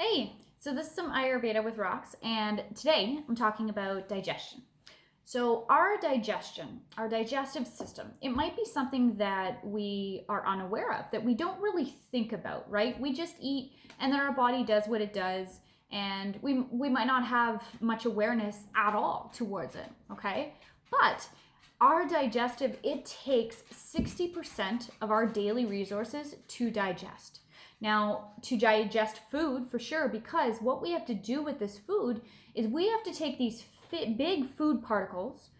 Hey, so this is some Ayurveda with rocks, and today I'm talking about digestion. So, our digestion, our digestive system, it might be something that we are unaware of, that we don't really think about, right? We just eat, and then our body does what it does, and we might not have much awareness at all towards it, okay? But our digestive, it takes 60% of our daily resources to digest. Now, to digest food for sure, because what we have to do with this food is we have to take these big food particles,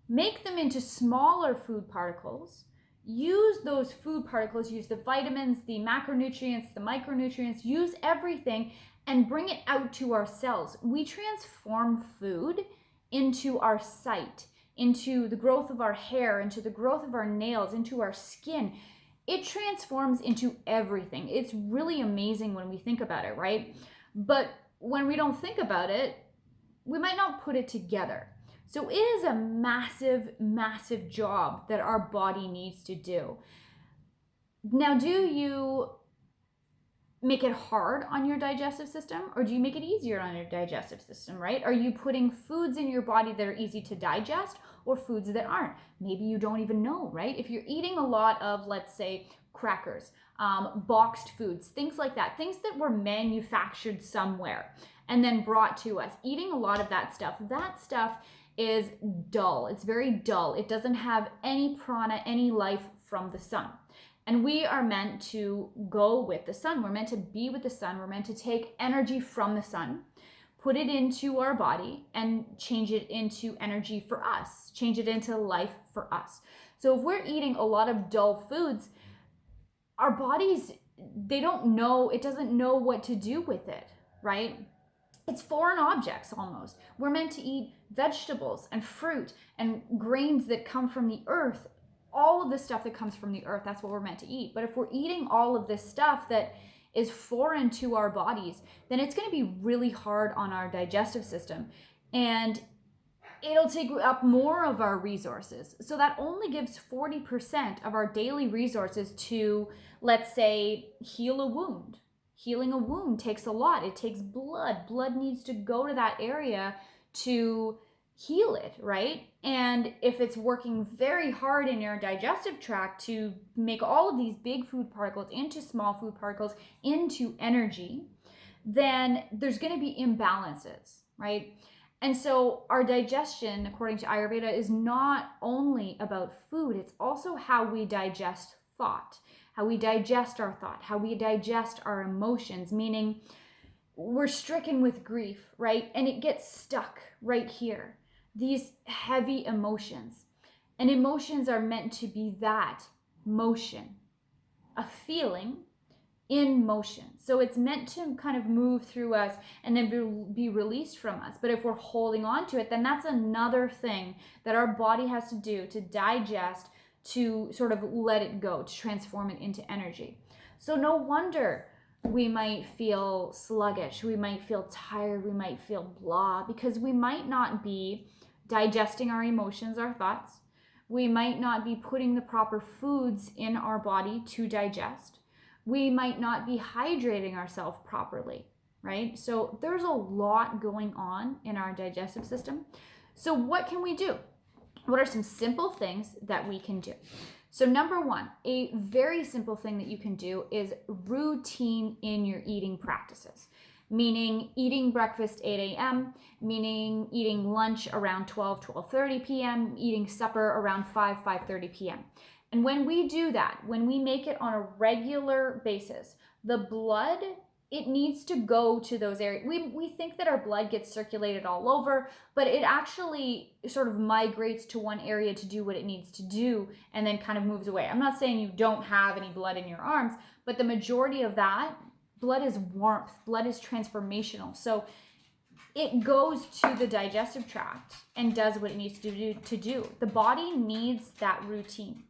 make them into smaller food particles, use those food particles, use the vitamins, the macronutrients, the micronutrients, use everything and bring it out to our cells. We transform food into our sight, into the growth of our hair, into the growth of our nails, into our skin. It transforms into everything. It's really amazing when we think about it, right? But when we don't think about it, we might not put it together. So it is a massive, massive job that our body needs to do. Now, do you make it hard on your digestive system, or do you make it easier on your digestive system, right? Are you putting foods in your body that are easy to digest or foods that aren't? Maybe you don't even know, right? If you're eating a lot of, let's say, crackers, boxed foods, things like that, things that were manufactured somewhere and then brought to us, eating a lot of that stuff is dull. It's very dull. It doesn't have any prana, any life from the sun. And we are meant to go with the sun. We're meant to be with the sun. We're meant to take energy from the sun, put it into our body, and change it into energy for us, change it into life for us. So if we're eating a lot of dull foods, our bodies, they don't know, it doesn't know what to do with it, right? It's foreign objects almost. We're meant to eat vegetables and fruit and grains that come from the earth. All of the stuff that comes from the earth, that's what we're meant to eat. But if we're eating all of this stuff that is foreign to our bodies, then it's going to be really hard on our digestive system. And it'll take up more of our resources. So that only gives 40% of our daily resources to, let's say, heal a wound. Healing a wound takes a lot. It takes blood. Blood needs to go to that area to heal it, right? And if it's working very hard in your digestive tract to make all of these big food particles into small food particles into energy, then there's going to be imbalances, right? And so our digestion, according to Ayurveda, is not only about food, it's also how we digest thought, how we digest our thought, how we digest our emotions, meaning we're stricken with grief, right? And it gets stuck right here. These heavy emotions. And emotions are meant to be that motion, a feeling in motion. So it's meant to kind of move through us and then be released from us. But if we're holding on to it, then that's another thing that our body has to do to digest, to sort of let it go, to transform it into energy. So no wonder we might feel sluggish, we might feel tired, we might feel blah, because we might not be digesting our emotions, our thoughts. We might not be putting the proper foods in our body to digest. We might not be hydrating ourselves properly, right? So there's a lot going on in our digestive system. So what can we do? What are some simple things that we can do? So number one, a very simple thing that you can do is routine in your eating practices. Meaning eating breakfast 8 a.m., meaning eating lunch around 12:30 p.m., eating supper around 5:30 p.m. And when we do that, when we make it on a regular basis, the blood, it needs to go to those areas. We think that our blood gets circulated all over, but it actually sort of migrates to one area to do what it needs to do and then kind of moves away. I'm not saying you don't have any blood in your arms, but the majority of that blood is warmth, blood is transformational. So it goes to the digestive tract and does what it needs to do. The body needs that routine.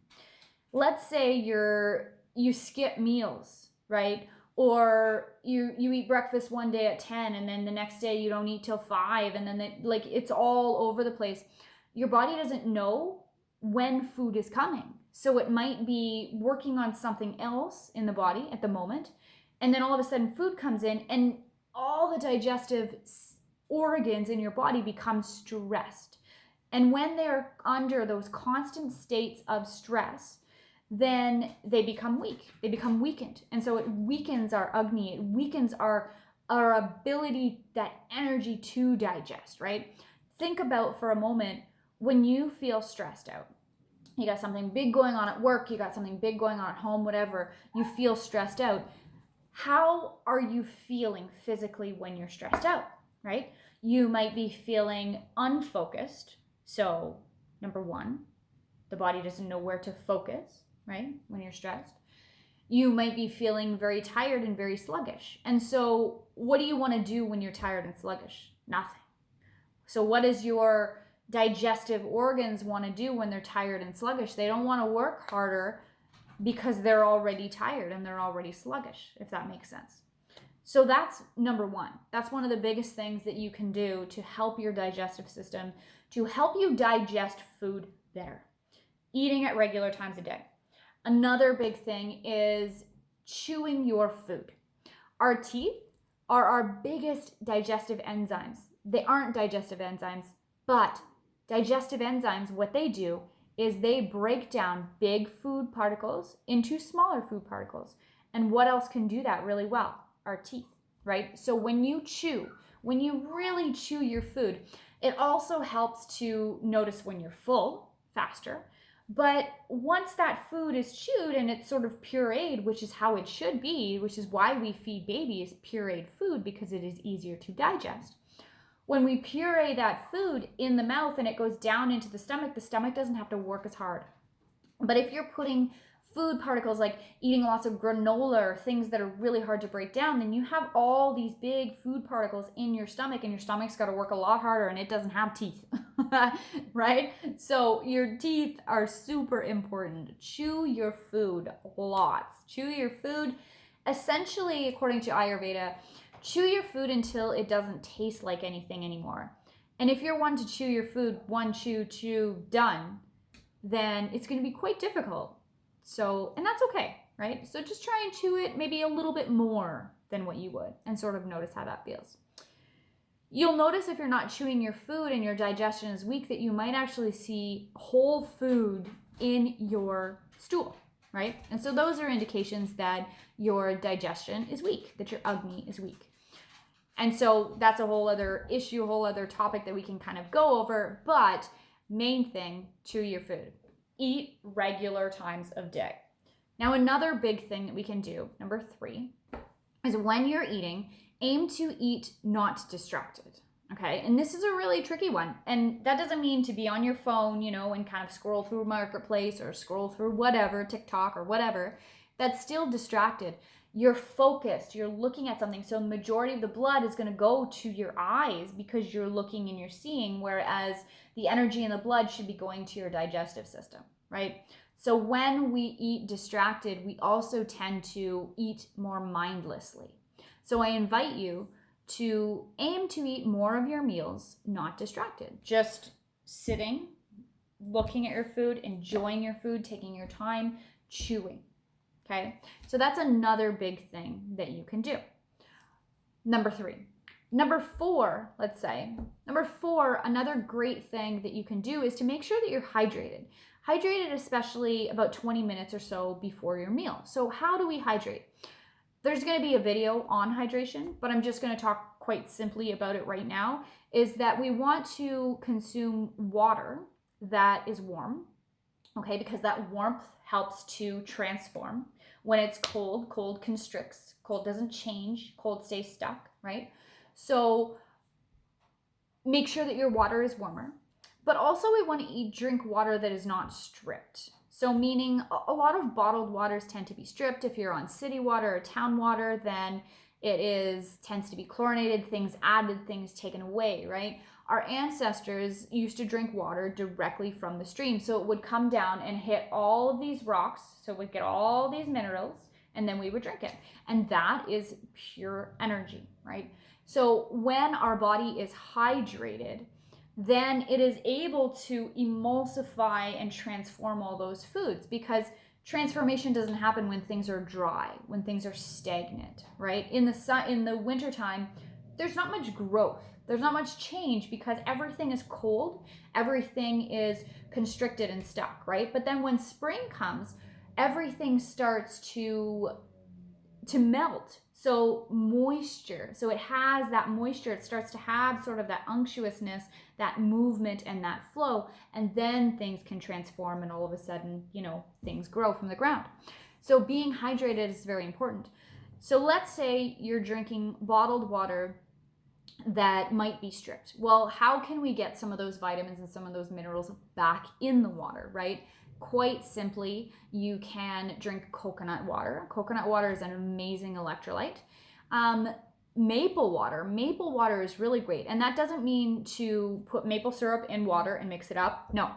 Let's say you skip meals, right? Or you eat breakfast one day at 10 and then the next day you don't eat till 5 and then it's all over the place. Your body doesn't know when food is coming. So it might be working on something else in the body at the moment. And then all of a sudden food comes in and all the digestive organs in your body become stressed. And when they're under those constant states of stress, then they become weak. They become weakened. And so it weakens our Agni. It weakens our ability, that energy to digest, right? Think about for a moment when you feel stressed out. You got something big going on at work, you got something big going on at home, whatever, you feel stressed out. How are you feeling physically when you're stressed out, right? You might be feeling unfocused. So, number one, the body doesn't know where to focus, right? When you're stressed. You might be feeling very tired and very sluggish. And so, what do you want to do when you're tired and sluggish? Nothing. So, what does your digestive organs want to do when they're tired and sluggish? They don't want to work harder because they're already tired and they're already sluggish, if that makes sense. So that's number one. That's one of the biggest things that you can do to help your digestive system, to help you digest food better. Eating at regular times a day. Another big thing is chewing your food. Our teeth are our biggest digestive enzymes. They aren't digestive enzymes, but digestive enzymes, what they do is they break down big food particles into smaller food particles. And what else can do that really well? Our teeth, right? So when you chew, when you really chew your food, it also helps to notice when you're full faster. But once that food is chewed and it's sort of pureed, which is how it should be, which is why we feed babies pureed food, because it is easier to digest. When we puree that food in the mouth and it goes down into the stomach doesn't have to work as hard. But if you're putting food particles, like eating lots of granola or things that are really hard to break down, then you have all these big food particles in your stomach, and your stomach's got to work a lot harder, and it doesn't have teeth, right? So your teeth are super important. Chew your food lots. Chew your food, essentially, according to Ayurveda, chew your food until it doesn't taste like anything anymore. And if you're one to chew your food, one chew, done, then it's going to be quite difficult. So, and that's okay, right? So just try and chew it maybe a little bit more than what you would and sort of notice how that feels. You'll notice if you're not chewing your food and your digestion is weak that you might actually see whole food in your stool, right? And so those are indications that your digestion is weak, that your Agni is weak. And so that's a whole other issue, a whole other topic that we can kind of go over. But main thing, chew your food. Eat regular times of day. Now, another big thing that we can do, number 3, is when you're eating, aim to eat not distracted. Okay, and this is a really tricky one. And that doesn't mean to be on your phone, and kind of scroll through Marketplace or scroll through whatever, TikTok or whatever. That's still distracted. You're focused, you're looking at something. So the majority of the blood is going to go to your eyes because you're looking and you're seeing, whereas the energy in the blood should be going to your digestive system, right? So when we eat distracted, we also tend to eat more mindlessly. So I invite you to aim to eat more of your meals not distracted. Just sitting, looking at your food, enjoying your food, taking your time, chewing. Okay, so that's another big thing that you can do. Number 3. Number 4, let's say. Number 4, another great thing that you can do is to make sure that you're hydrated. Hydrated especially about 20 minutes or so before your meal. So how do we hydrate? There's going to be a video on hydration, but I'm just going to talk quite simply about it right now, is that we want to consume water that is warm, okay, because that warmth helps to transform. When it's cold, cold constricts. Cold doesn't change. Cold stays stuck, right? So make sure that your water is warmer. But also we want to drink water that is not stripped. So meaning a lot of bottled waters tend to be stripped. If you're on city water or town water, then it tends to be chlorinated, things added, things taken away, right? Our ancestors used to drink water directly from the stream. So it would come down and hit all of these rocks. So we'd get all these minerals and then we would drink it. And that is pure energy, right? So when our body is hydrated, then it is able to emulsify and transform all those foods, because transformation doesn't happen when things are dry, when things are stagnant, right? In the wintertime, there's not much growth. There's not much change because everything is cold, everything is constricted and stuck, right? But then when spring comes, everything starts to melt. So moisture, so it has that moisture, it starts to have sort of that unctuousness, that movement and that flow, and then things can transform and all of a sudden, things grow from the ground. So being hydrated is very important. So let's say you're drinking bottled water that might be stripped. Well, how can we get some of those vitamins and some of those minerals back in the water, right? Quite simply, you can drink coconut water. Coconut water is an amazing electrolyte. Maple water is really great. And that doesn't mean to put maple syrup in water and mix it up. No,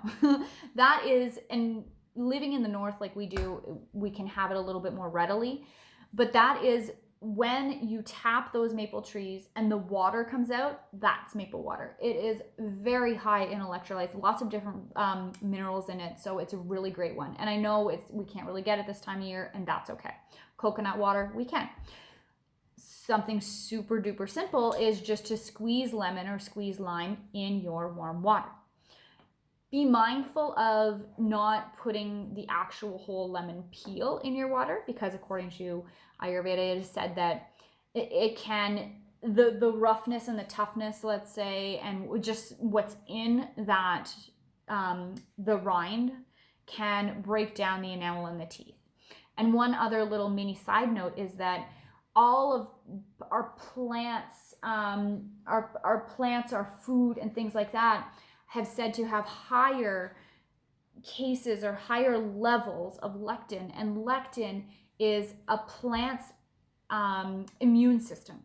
that is, and living in the north like we do, we can have it a little bit more readily. But that is when you tap those maple trees and the water comes out, that's maple water. It is very high in electrolytes, lots of different minerals in it. So it's a really great one. And I know we can't really get it this time of year, and that's okay. Coconut water, we can. Something super duper simple is just to squeeze lemon or squeeze lime in your warm water. Be mindful of not putting the actual whole lemon peel in your water, because according to Ayurveda, it is said that it can, the roughness and the toughness, let's say, and just what's in that, the rind can break down the enamel in the teeth. And one other little mini side note is that all of our plants, our food and things like that have said to have higher cases or higher levels of lectin, and lectin is a plant's immune system.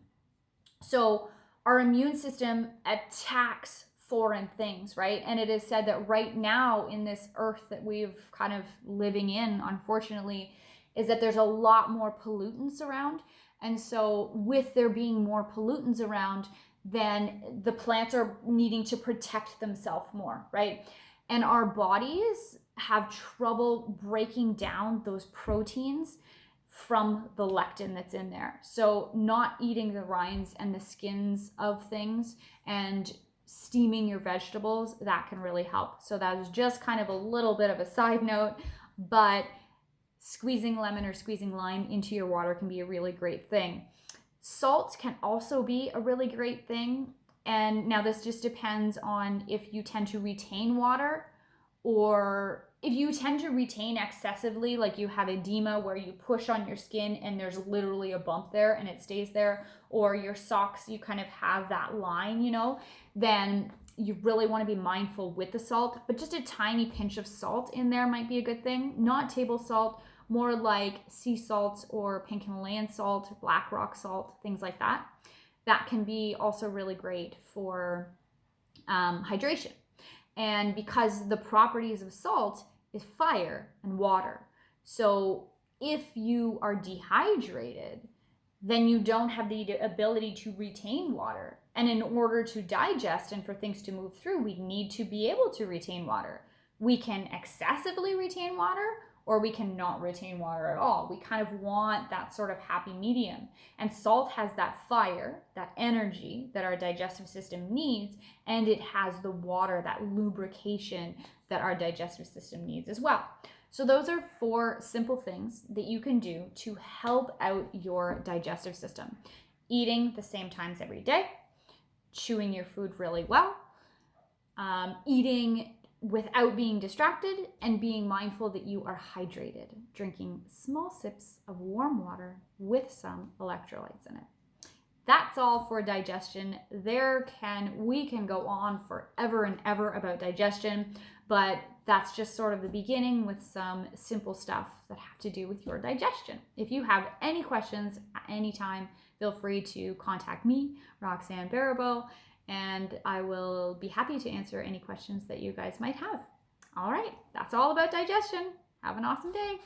So our immune system attacks foreign things, right? And it is said that right now in this earth that we've kind of living in, unfortunately, is that there's a lot more pollutants around. And so with there being more pollutants around, then the plants are needing to protect themselves more, right? And our bodies have trouble breaking down those proteins from the lectin that's in there. So not eating the rinds and the skins of things and steaming your vegetables, that can really help. So that is just kind of a little bit of a side note, but squeezing lemon or squeezing lime into your water can be a really great thing. Salt can also be a really great thing. And now this just depends on if you tend to retain water, or if you tend to retain excessively, like you have edema where you push on your skin and there's literally a bump there and it stays there, or your socks, you kind of have that line, then you really want to be mindful with the salt. But just a tiny pinch of salt in there might be a good thing. Not table salt, more like sea salt or pink Himalayan salt, black rock salt, things like that. That can be also really great for hydration. And because the properties of salt is fire and water. So if you are dehydrated, then you don't have the ability to retain water. And in order to digest and for things to move through, we need to be able to retain water. We can excessively retain water, or we cannot retain water at all. We kind of want that sort of happy medium. And salt has that fire, that energy that our digestive system needs, and it has the water, that lubrication that our digestive system needs as well. So those are 4 simple things that you can do to help out your digestive system. Eating the same times every day, chewing your food really well, eating without being distracted, and being mindful that you are hydrated, drinking small sips of warm water with some electrolytes in it. That's all for digestion. We can go on forever and ever about digestion, but that's just sort of the beginning with some simple stuff that have to do with your digestion. If you have any questions at any time, feel free to contact me, Roxanne Barabo, and I will be happy to answer any questions that you guys might have. All right, that's all about digestion. Have an awesome day.